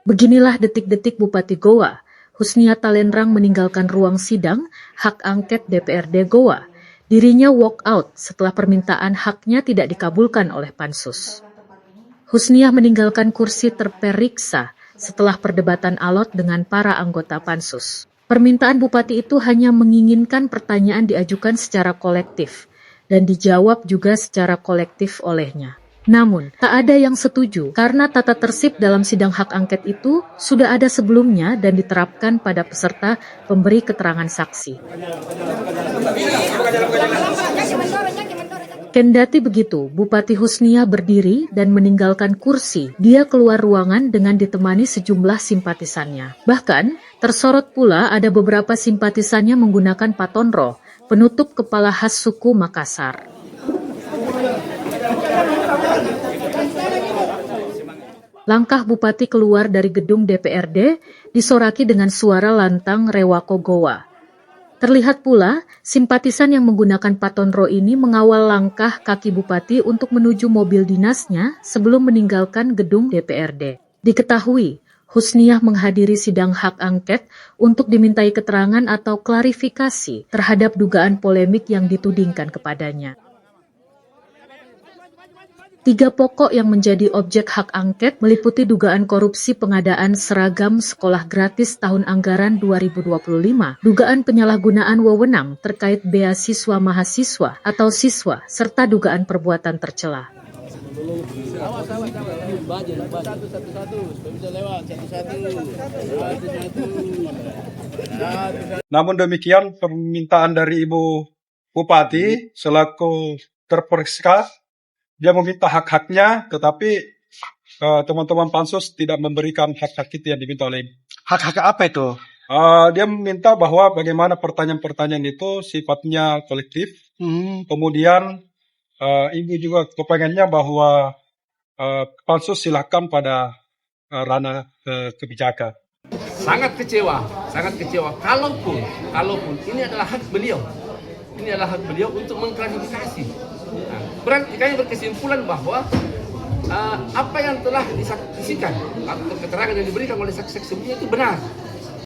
Beginilah detik-detik Bupati Goa, Husnia Talenrang meninggalkan ruang sidang hak angket DPRD Goa. Dirinya walk out setelah permintaan haknya tidak dikabulkan oleh Pansus. Husnia meninggalkan kursi terperiksa setelah perdebatan alot dengan para anggota Pansus. Permintaan Bupati itu hanya menginginkan pertanyaan diajukan secara kolektif dan dijawab juga secara kolektif olehnya. Namun, tak ada yang setuju karena tata tertib dalam sidang hak angket itu sudah ada sebelumnya dan diterapkan pada peserta pemberi keterangan saksi. Kendati begitu, Bupati Husnia berdiri dan meninggalkan kursi. Dia keluar ruangan dengan ditemani sejumlah simpatisannya. Bahkan, tersorot pula ada beberapa simpatisannya menggunakan patonro, penutup kepala khas suku Makassar. Langkah Bupati keluar dari gedung DPRD disoraki dengan suara lantang Rewako Goa. Terlihat pula, simpatisan yang menggunakan patonro ini mengawal langkah kaki Bupati untuk menuju mobil dinasnya sebelum meninggalkan gedung DPRD. Diketahui, Husniah menghadiri sidang hak angket untuk dimintai keterangan atau klarifikasi terhadap dugaan polemik yang ditudingkan kepadanya. 3 pokok yang menjadi objek hak angket meliputi dugaan korupsi pengadaan seragam sekolah gratis tahun anggaran 2025, dugaan penyalahgunaan wewenang terkait beasiswa mahasiswa atau siswa, serta dugaan perbuatan tercela. Namun demikian, permintaan dari Ibu Bupati selaku terperiksa, dia meminta hak-haknya, tetapi teman-teman Pansus tidak memberikan hak-hak itu yang diminta oleh. Hak-hak apa itu? Dia meminta bahwa bagaimana pertanyaan-pertanyaan itu sifatnya kolektif. Kemudian ini juga kepengennya bahwa Pansus silakan pada ranah kebijakan. Sangat kecewa. Kalaupun ini adalah hak beliau. Ini adalah hak beliau untuk mengklarifikasi. Nah, berarti kami berkesimpulan bahwa apa yang telah disaksikan atau keterangan yang diberikan oleh saksi-saksi sebelumnya itu benar.